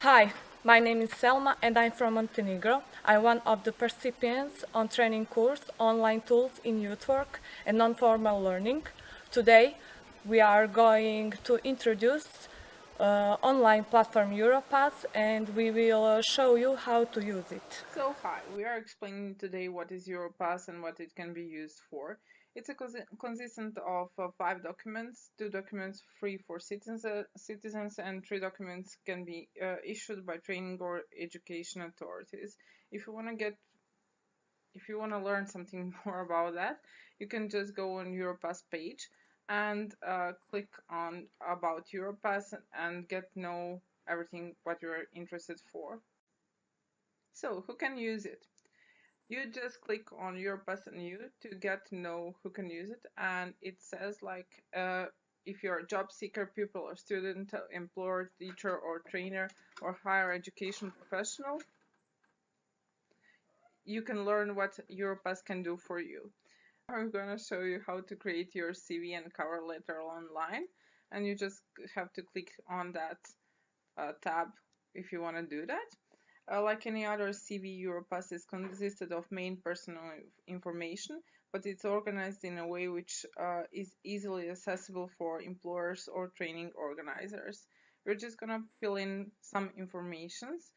Hi, my name is Selma and I'm from Montenegro. I'm one of the participants on training course Online Tools in Youth Work and Non-Formal Learning. Today we are going to introduce online platform Europass and we will show you how to use it. So hi, we are explaining today what is Europass and what it can be used for. It's a consistent of 5 documents, 2 documents free for citizens and 3 documents can be issued by training or education authorities. If you want to learn something more about that, you can just go on Europass page and click on about Europass and get to know everything what you're interested for. So who can use it? You just click on Europass new to get to know who can use it, and it says like if you're a job seeker, pupil or student, employer, teacher or trainer or higher education professional, you can learn what Europass can do for you. I'm gonna show you how to create your CV and cover letter online, and you just have to click on that tab if you want to do that. Like any other CV, Europass is consisted of main personal information, but it's organized in a way which is easily accessible for employers or training organizers. We're just gonna fill in some informations.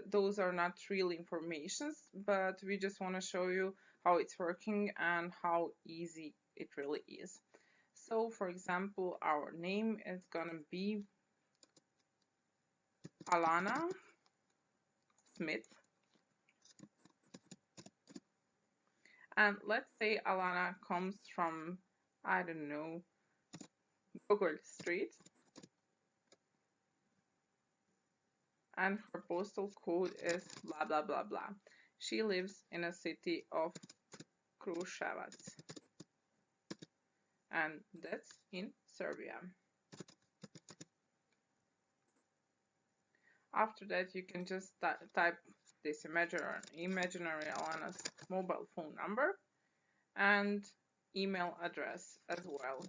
Those are not real informations, but we just want to show you how it's working and how easy it really is. So, for example, our name is gonna be Alana Smith. And let's say Alana comes from, I don't know, Google Street, and her postal code is blah blah blah blah. She lives in a city of Krusevac, and that's in Serbia. After that, you can just type this imaginary Alana's mobile phone number and email address as well.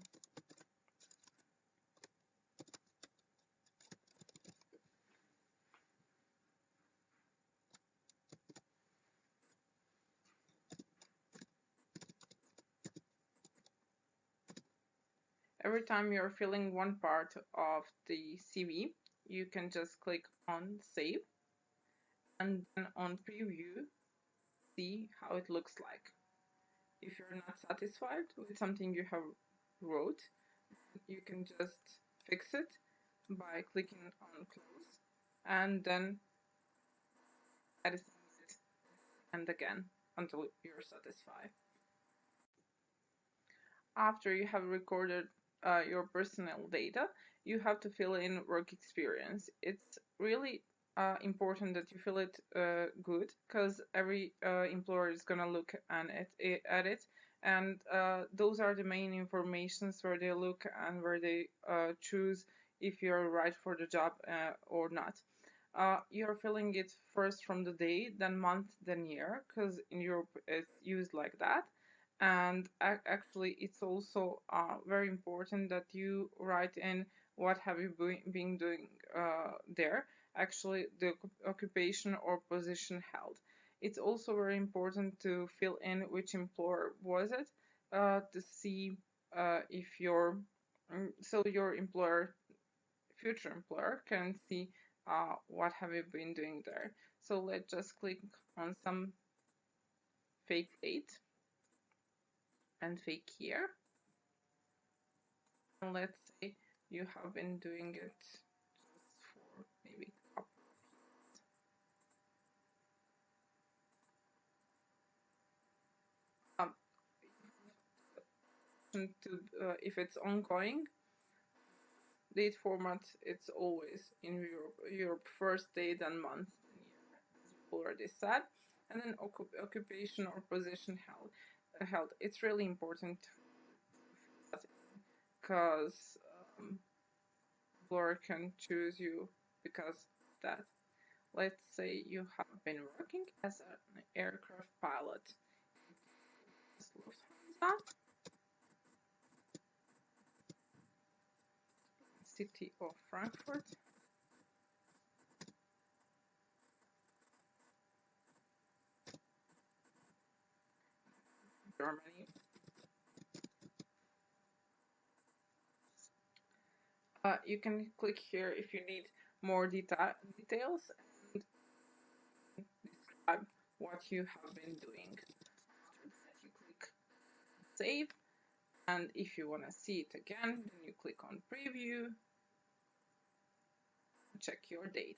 Every time you're filling one part of the CV, you can just click on save and then on preview, see how it looks like. If you're not satisfied with something you have wrote, you can just fix it by clicking on close and then editing it and again until you're satisfied. After you have recorded your personal data, you have to fill in work experience. It's really important that you fill it good, because every employer is gonna look at it, and those are the main informations where they look and where they choose if you're right for the job or not. You're filling it first from the day, then month, then year, because in Europe it's used like that. And actually, it's also very important that you write in what have you been doing there, actually the occupation or position held. It's also very important to fill in which employer was it, to see if your so your employer, future employer, can see what have you been doing there. So let's just click on some fake date and fake year. And let's say you have been doing it just for maybe a couple to if it's ongoing date format, it's always in Europe first day then month then year, as already said. And then occupation or position held. It's really important because employer can choose you because of that. Let's say you have been working as an aircraft pilot Lufthansa, city of Frankfurt, Germany. You can click here if you need more details and describe what you have been doing. After that, you click save, and if you want to see it again, then you click on preview, check your data.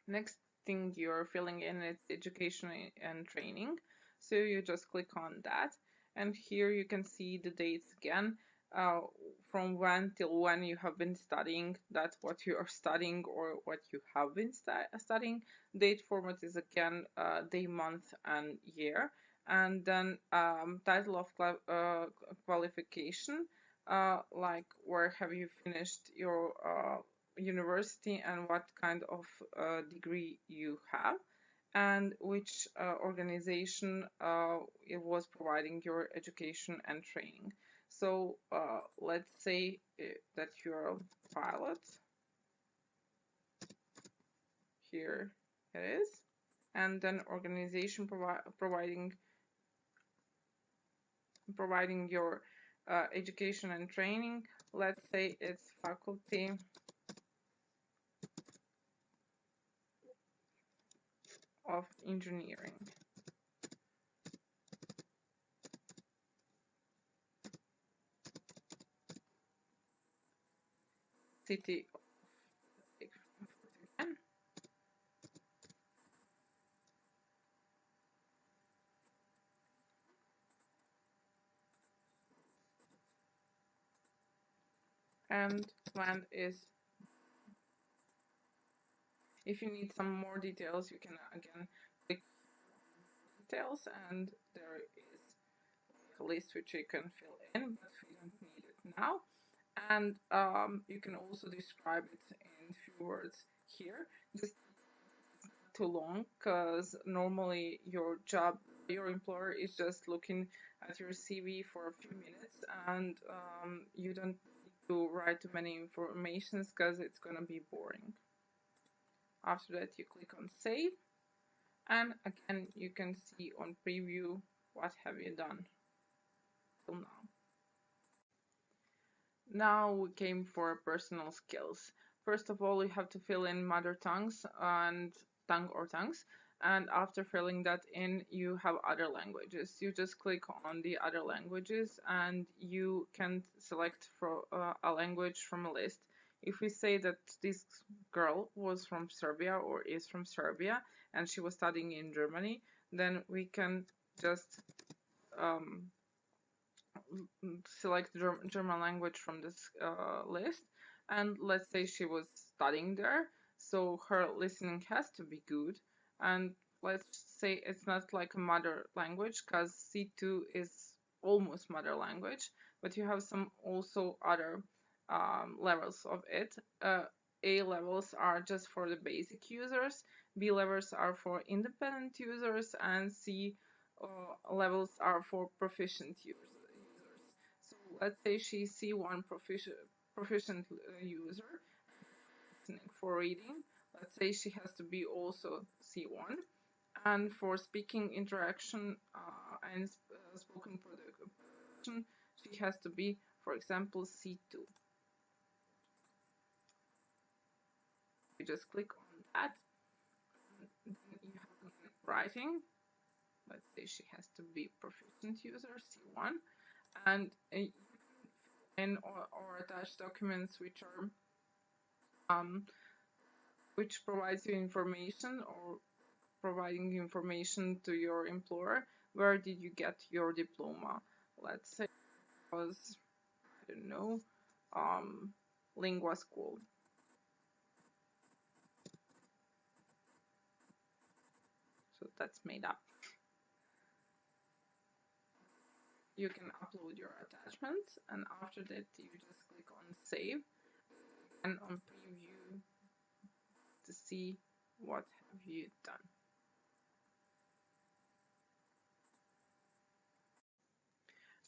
Next thing you're filling in is education and training. So you just click on that, and here you can see the dates again, from when till when you have been studying, that's what you are studying or what you have been studying. Date format is again day, month, and year. And then title of qualification, like where have you finished your university and what kind of degree you have, and which organization it was providing your education and training. So let's say that you're a pilot. Here it is. And then organization providing your education and training. Let's say it's Faculty of Engineering. City of again. And land is. If you need some more details, you can again click details, and there is a list which you can fill in, but we don't need it now. And you can also describe it in few words here. Just too long, because normally your employer is just looking at your CV for a few minutes, and you don't need to write too many informations because it's gonna be boring. After that, you click on save, and again you can see on preview what have you done till now. Now we came for personal skills. First of all, you have to fill in mother tongues and tongue or tongues, and after filling that in, you have other languages. You just click on the other languages and you can select for a language from a list. If we say that this girl was from Serbia or is from Serbia and she was studying in Germany, then we can just select German language from this list, and let's say she was studying there, so her listening has to be good, and let's say it's not like a mother language because C2 is almost mother language, but you have some also other levels of it. A levels are just for the basic users, B levels are for independent users, and C levels are for proficient users. So let's say she's C1 proficient user, listening for reading. Let's say she has to be also C1. And for speaking interaction and spoken production, she has to be, for example, C2. You just click on that. Then you have writing. Let's say she has to be proficient user, C1. And or attach documents which provides you information or providing information to your employer. Where did you get your diploma? Let's say it was, I don't know, Lingua School. So that's made up. You can upload your attachment, and after that you just click on save and on preview to see what have you done.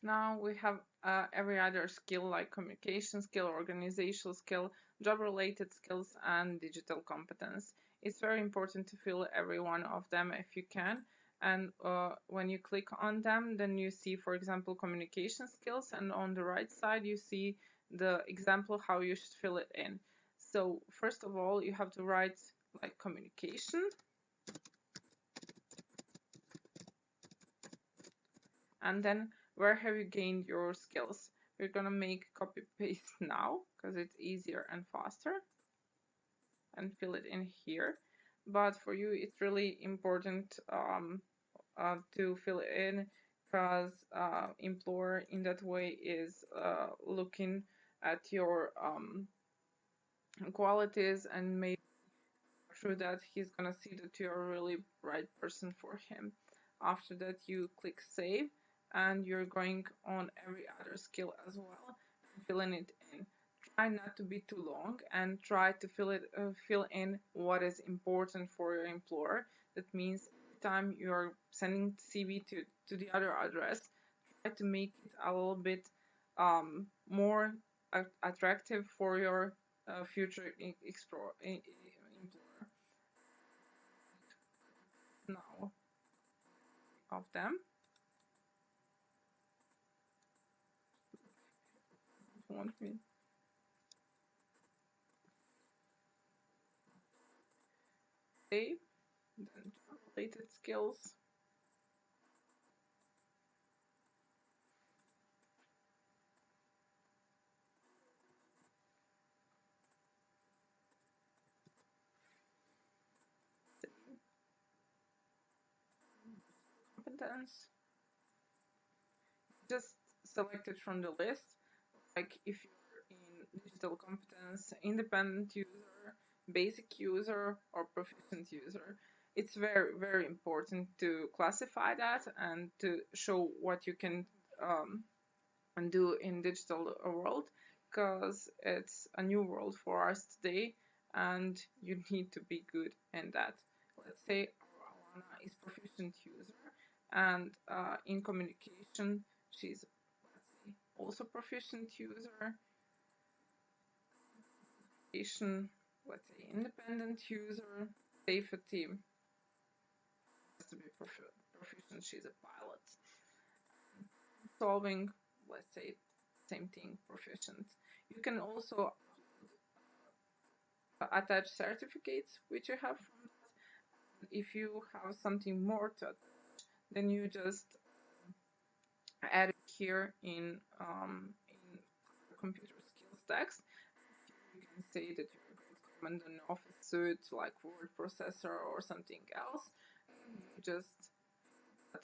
Now we have every other skill like communication skill, organizational skill. job-related skills, and digital competence. It's very important to fill every one of them if you can. And when you click on them, then you see, for example, communication skills, and on the right side you see the example how you should fill it in. So first of all, you have to write like communication, and then where have you gained your skills? We're gonna make copy paste now because it's easier and faster, and fill it in here. But for you, it's really important to fill it in because employer in that way is looking at your qualities and make sure that he's gonna see that you're a really right person for him. After that, you click save, and you're going on every other skill as well, filling it in. Try not to be too long, and try to fill in what is important for your employer. That means every time you're sending CV to the other address, try to make it a little bit more attractive for your future employer. Now of them. Want me save, then related skills, competence. Just select it from the list. Like if you're in digital competence, independent user, basic user, or proficient user. It's very, very important to classify that and to show what you can do in digital world, because it's a new world for us today and you need to be good in that. Let's say Alana is proficient user, and in communication she's, let's say, also proficient user. Let's say independent user. Safety has to be proficient, she's a pilot. Solving, let's say, same thing, proficient. You can also attach certificates which you have from that. If you have something more to attach, then you just add it here in computer skills text. You can say that you're going to comment an office suite like word processor or something else. You just like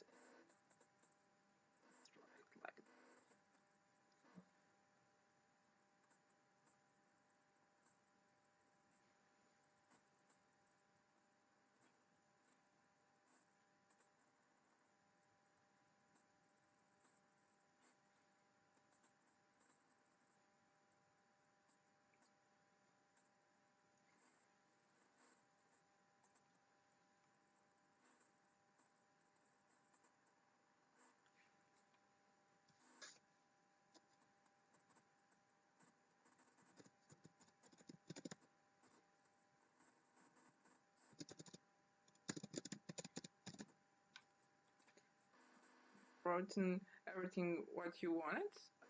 written everything what you wanted,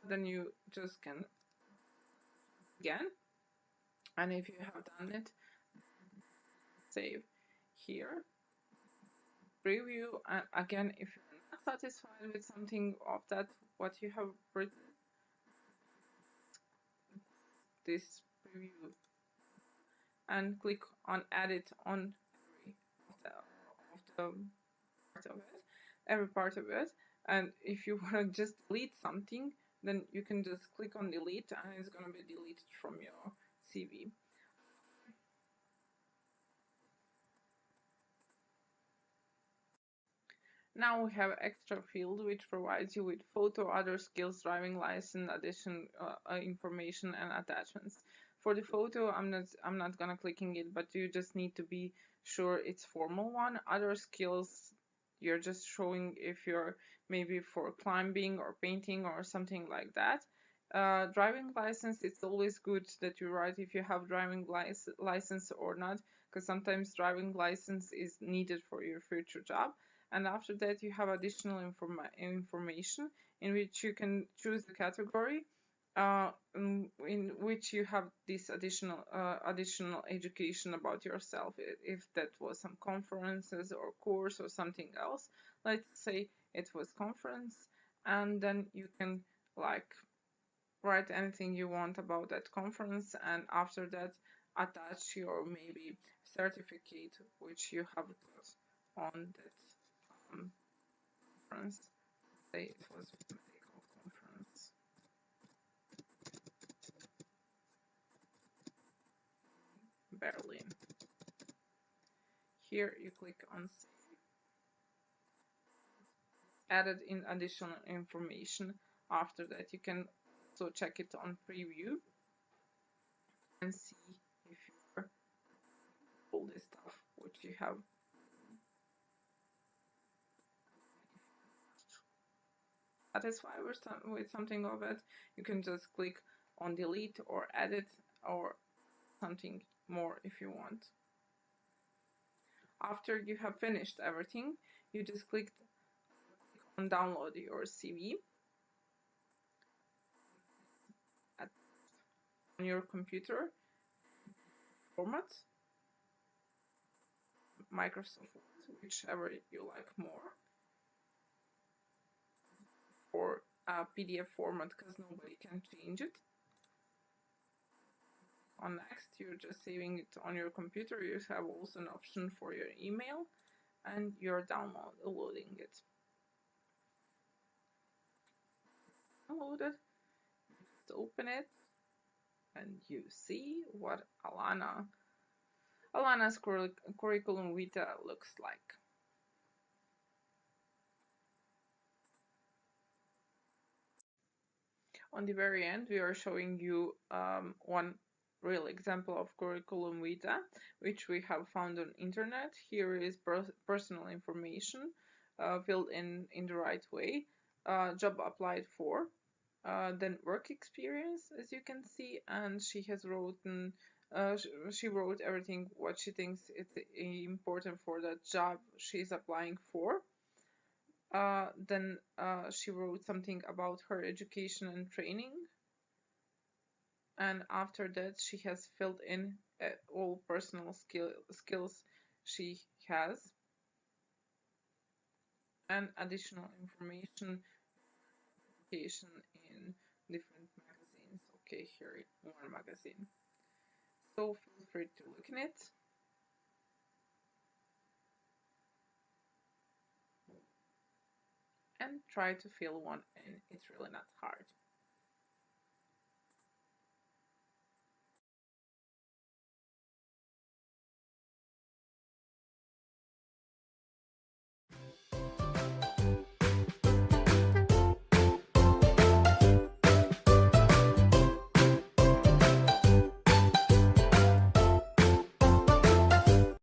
then you just can again, and if you have done it, save here, preview, and again, if you're not satisfied with something of that what you have written, this preview and click on edit on every part of it. And if you want to just delete something, then you can just click on delete and it's going to be deleted from your CV. Now we have extra field which provides you with photo, other skills, driving license, addition information and attachments. For the photo, I'm not gonna clicking it, but you just need to be sure it's formal one. Other skills, you're just showing if you're maybe for climbing or painting or something like that. Driving license, it's always good that you write if you have driving license or not, because sometimes driving license is needed for your future job. And after that, you have additional information in which you can choose the category in which you have this additional education about yourself. If that was some conferences or course or something else, let's say it was conference, and then you can like write anything you want about that conference, and after that attach your maybe certificate which you have got on that conference. Say it was medical conference Berlin. Here you click on save. Added in additional information. After that you can also check it on preview and see if you're all this stuff which you have satisfied with something of it. You can just click on delete or edit or something more if you want. After you have finished everything, you just click on download your CV on your computer format, Microsoft Word, whichever you like more, or a PDF format because nobody can change it. On next, you're just saving it on your computer. You have also an option for your email, and you're downloading it. Downloaded. Just open it, and you see what Alana's curriculum vitae looks like. On the very end, we are showing you one real example of curriculum vitae, which we have found on internet. Here is personal information filled in the right way, job applied for, then work experience, as you can see, and she has written. She wrote everything what she thinks it's important for that job she's applying for. Then she wrote something about her education and training, and after that she has filled in all personal skills she has, and additional information in different magazines. Okay, here one magazine. So feel free to look in it. And try to fill one in. It's really not hard.